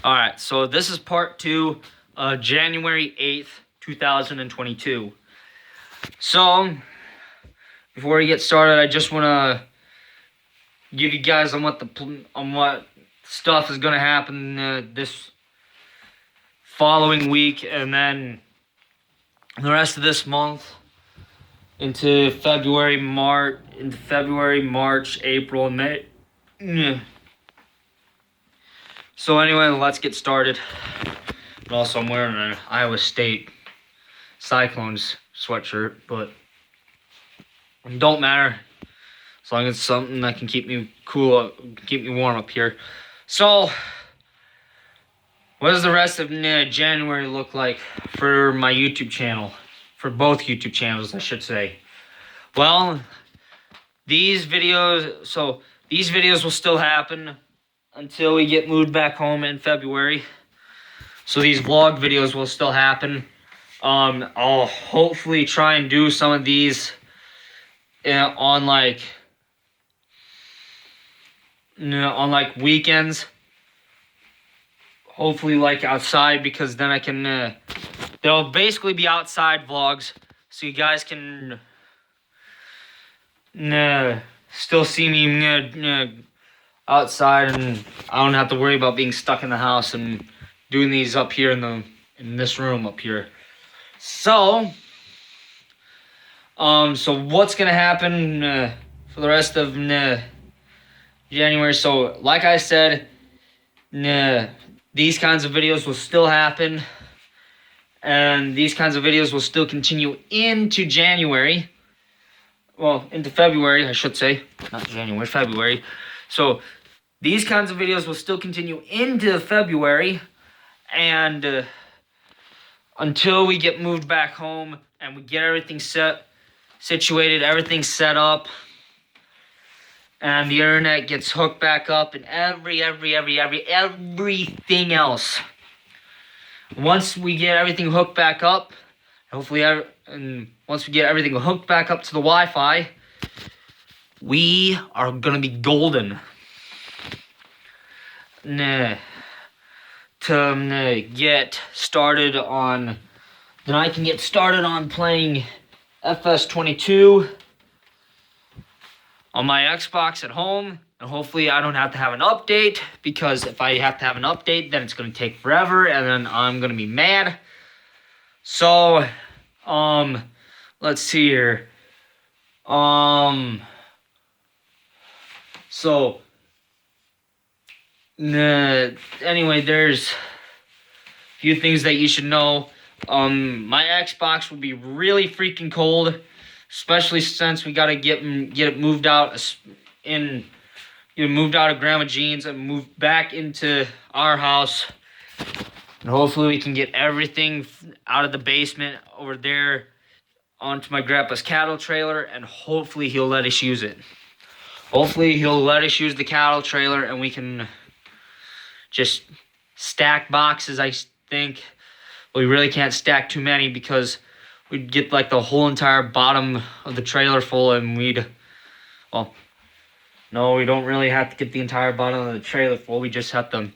Alright, so this is part 2, January 8th, 2022. So, before we get started, I just want to give you guys on what stuff is going to happen this following week, and then the rest of this month into February, March, April, and May. So anyway, let's get started. And also, I'm wearing an Iowa State Cyclones sweatshirt, but it don't matter as long as it's something that can keep me cool, keep me warm up here. So, what does the rest of January look like for my YouTube channel? For both YouTube channels, I should say. Well, these videos will still happen until we get moved back home in February. So these vlog videos will still happen. I'll hopefully try and do some of these on like weekends. Hopefully like outside, because then I can they'll basically be outside vlogs, so you guys can still see me outside, and I don't have to worry about being stuck in the house and doing these up here in this room up here. So what's gonna happen for the rest of January? So like I said, these kinds of videos will still happen, and these kinds of videos will still continue into January. Well, into February, I should say. Not January, February. So these kinds of videos will still continue into February, and until we get moved back home and we get everything situated, everything set up, and the internet gets hooked back up, and everything else. Once we get everything hooked back up, hopefully, and once we get everything hooked back up to the Wi-Fi, we are gonna be golden. To get started on, then I can get started on playing FS22 on my Xbox at home, and hopefully I don't have to have an update, because if I have to have an update, then it's going to take forever, and then I'm going to be mad. So, let's see here. Anyway, there's a few things that you should know. My Xbox will be really freaking cold, especially since we gotta get it moved out moved out of Grandma Jean's and moved back into our house. And hopefully we can get everything out of the basement over there onto my grandpa's cattle trailer, and hopefully he'll let us use it. Hopefully he'll let us use the cattle trailer, and we can just stack boxes, I think. We really can't stack too many, because we'd get like the whole entire bottom of the trailer full, and no, we don't really have to get the entire bottom of the trailer full. We just have to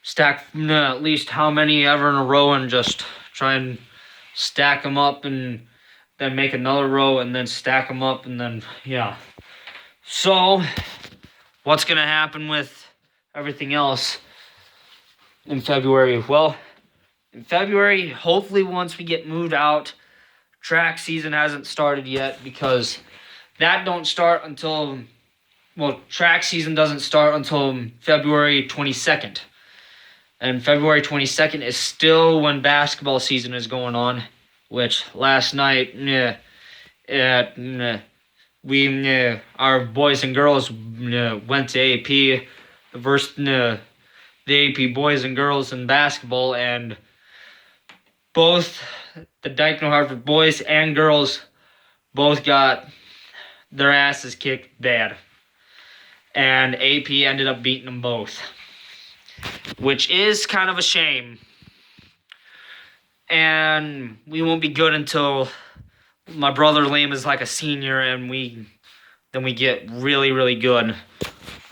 stack at least how many ever in a row, and just try and stack them up, and then make another row, and then stack them up, and then, yeah. So, what's going to happen with everything else in February? Well, in February, hopefully once we get moved out, track season hasn't started yet, because that don't start until, track season doesn't start until February 22nd. And February 22nd is still when basketball season is going on, which last night, our boys and girls went to AP, versus the AP boys and girls in basketball, and both the Dykno Hartford boys and girls both got their asses kicked bad, and AP ended up beating them both, which is kind of a shame. And we won't be good until my brother Liam is like a senior, and then we get really good,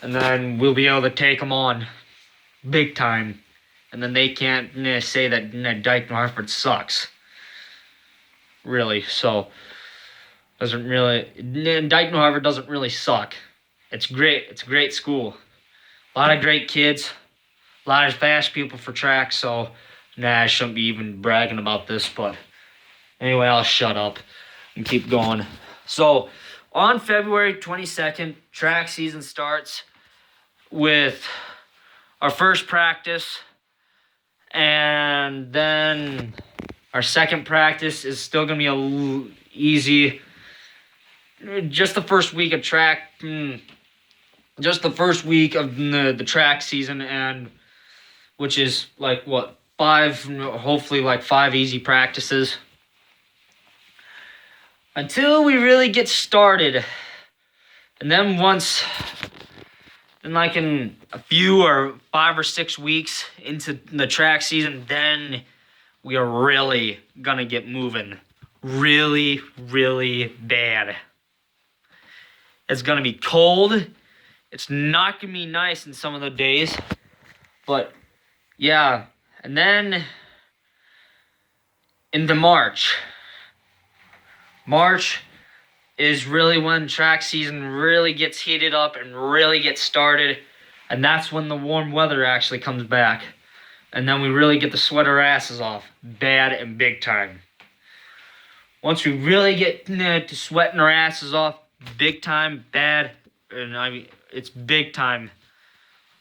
and then we'll be able to take them on big time. and then they can't say that Dike New Hartford sucks. Really, so doesn't really. Dike New Hartford doesn't really suck. It's great. It's a great school. A lot of great kids. A lot of fast people for track. So, I shouldn't be even bragging about this. But anyway, I'll shut up and keep going. So, on February 22nd, track season starts with our first practice, and then our second practice is still going to be a little easy. Just the first week of track, just the first week of the track season, and which is like what, hopefully like 5 easy practices until we really get started. And then like in a few or 5 or 6 weeks into the track season, then we are really gonna get moving. Really, really bad. It's gonna be cold. It's not gonna be nice in some of the days. But yeah, and then into March. March is really when track season really gets heated up and really gets started. And that's when the warm weather actually comes back. And then we really get to sweat our asses off. Bad and big time. Once we really get to sweating our asses off, big time, bad, and I mean, it's big time.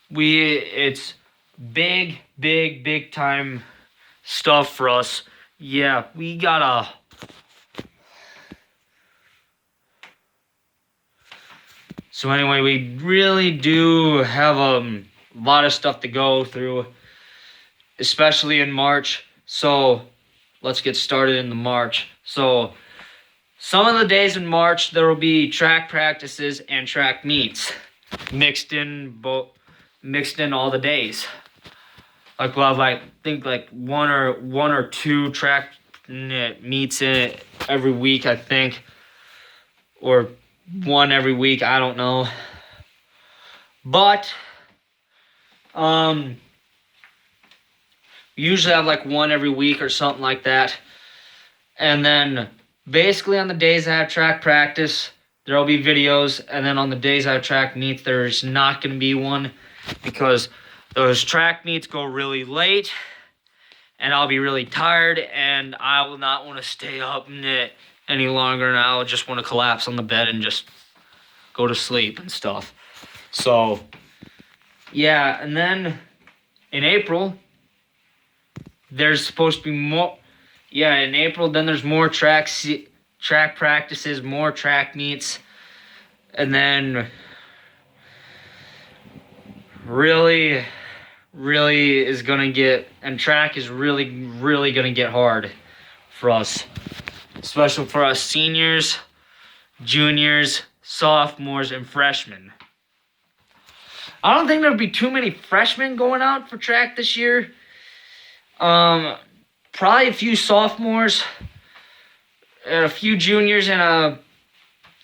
It's big time stuff for us. Yeah, we gotta... So anyway, we really do have a lot of stuff to go through, especially in March. So let's get started in the March. So some of the days in March, there will be track practices and track meets mixed in all the days. Like we'll have like one or two track meets in it every week, I think, or one every week, I don't know. But we usually have like one every week or something like that. And then basically on the days I have track practice, there'll be videos, and then on the days I have track meets, there's not going to be one because those track meets go really late and I'll be really tired and I will not want to stay up any longer, and I'll just want to collapse on the bed and just go to sleep and stuff. So yeah, and then in April there's supposed to be more. Yeah, in April then there's more track practices, more track meets, and then really is gonna get, and track is really gonna get hard for us, especially for us seniors, juniors, sophomores, and freshmen. I don't think there'll be too many freshmen going out for track this year. Probably a few sophomores, and a few juniors, and a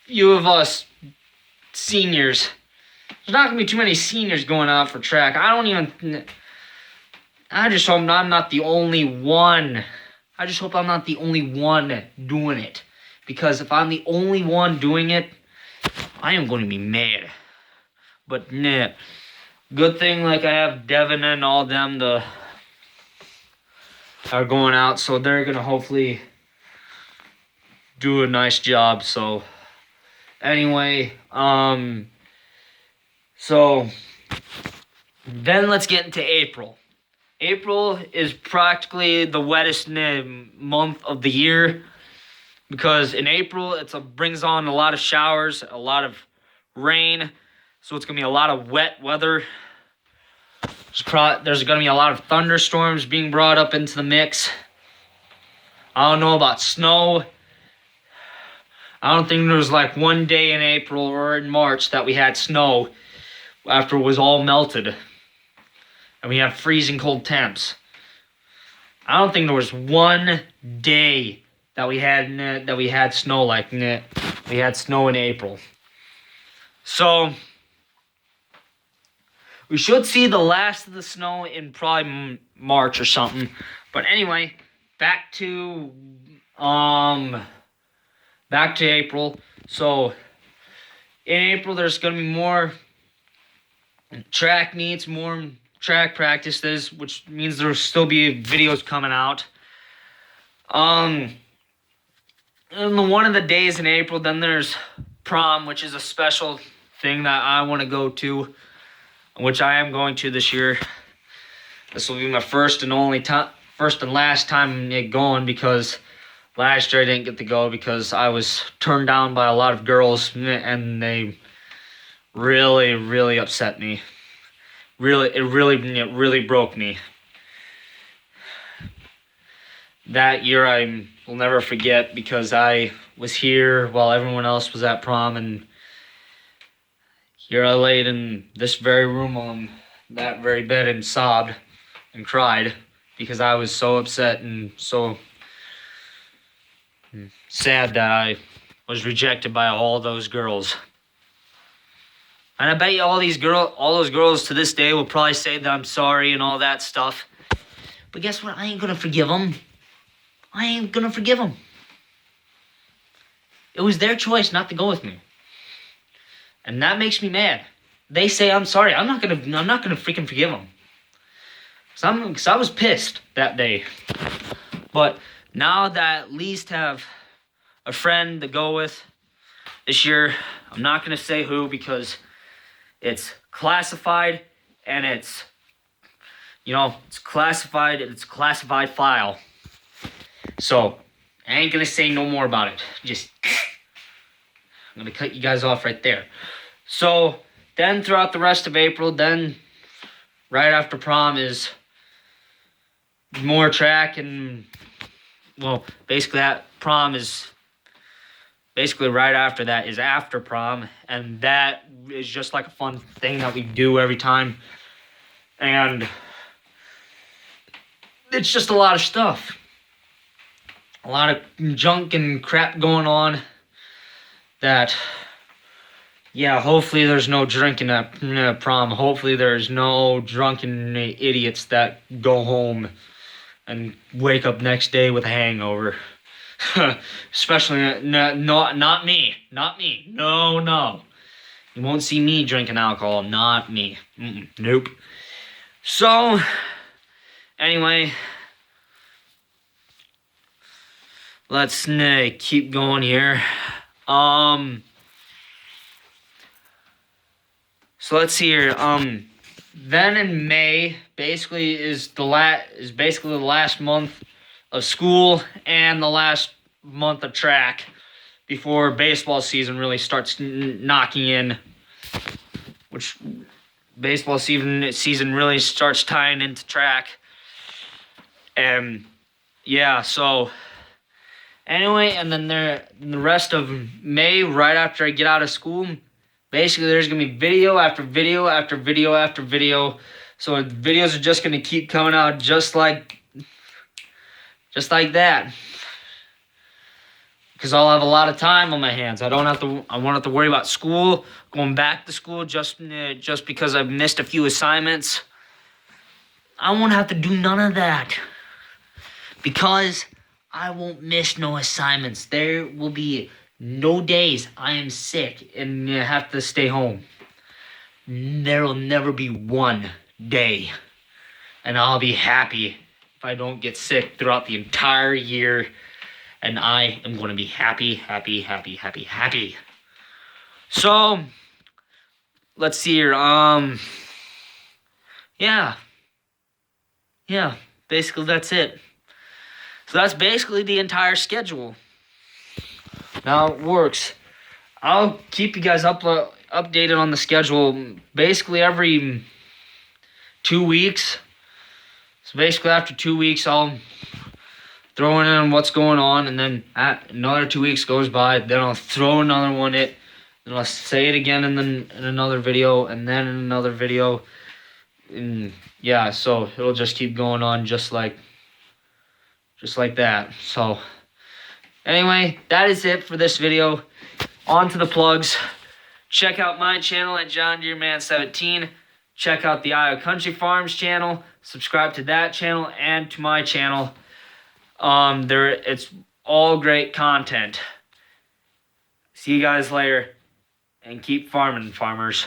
few of us seniors. There's not going to be too many seniors going out for track. I just hope I'm not the only one. I just hope I'm not the only one doing it. Because if I'm the only one doing it, I am going to be mad. But nah. Good thing like I have Devin and all them are going out, so they're going to hopefully do a nice job. So anyway, so then let's get into April. April is practically the wettest month of the year because in April it brings on a lot of showers, a lot of rain, so it's going to be a lot of wet weather. There's going to be a lot of thunderstorms being brought up into the mix. I don't know about snow. I don't think there was like one day in April or in March that we had snow after it was all melted and we have freezing cold temps. I don't think there was one day that we had snow like that. We had snow in April. So we should see the last of the snow in probably March or something. But anyway, back to April. So in April, there's gonna be more track meets, more track practices, which means there'll still be videos coming out. And one of the days in April, then there's prom, which is a special thing that I want to go to, which I am going to this year. This will be my first and last time going, because last year I didn't get to go because I was turned down by a lot of girls, and they really, really upset me. It really broke me. That year I will never forget, because I was here while everyone else was at prom, and here I laid in this very room on that very bed and sobbed and cried because I was so upset and so sad that I was rejected by all those girls. And I bet you all those girls to this day will probably say that I'm sorry and all that stuff. But guess what? I ain't gonna forgive them. I ain't gonna forgive them. It was their choice not to go with me. And that makes me mad. They say I'm sorry. I'm not gonna freaking forgive them. Cause I was pissed that day. But now that at least have a friend to go with this year, I'm not gonna say who, because it's classified, and it's classified, and it's a classified file. So I ain't gonna say no more about it. I'm gonna cut you guys off right there. So then throughout the rest of April, then right after prom is more track, and basically that prom is basically right after that is after prom, and that is just like a fun thing that we do every time, and it's just a lot of stuff, a lot of junk and crap going on. That, yeah, hopefully there's no drinking at prom. Hopefully there's no drunken idiots that go home and wake up next day with a hangover. Especially not me. No. You won't see me drinking alcohol. Not me. Nope. So, anyway, let's keep going here. So let's see here. Then in May, basically is basically the last month of school and the last month of track before baseball season really starts knocking in, which baseball season really starts tying into track. And yeah, so anyway, and then the rest of May, right after I get out of school, basically there's gonna be video after video after video after video. So videos are just gonna keep coming out just like that, because I'll have a lot of time on my hands. I won't have to worry about school, going back to school just because I've missed a few assignments. I won't have to do none of that, because I won't miss no assignments. There will be no days I am sick and have to stay home. There will never be one day, and I'll be happy if I don't get sick throughout the entire year, and I am going to be happy. So, let's see here. Yeah, basically that's it. So that's basically the entire schedule. Now it works. I'll keep you guys updated on the schedule basically every 2 weeks. So basically after 2 weeks, I'll throw in what's going on, and then another 2 weeks goes by, then I'll throw another one in, then I'll say it again in another video, and then in another video. And yeah, so it'll just keep going on just like that. So anyway, that is it for this video. On to the plugs. Check out my channel at John Deere Man 17. check out the Iowa Country Farms channel. Subscribe to that channel and to my channel. It's all great content. See you guys later, and keep farming, farmers.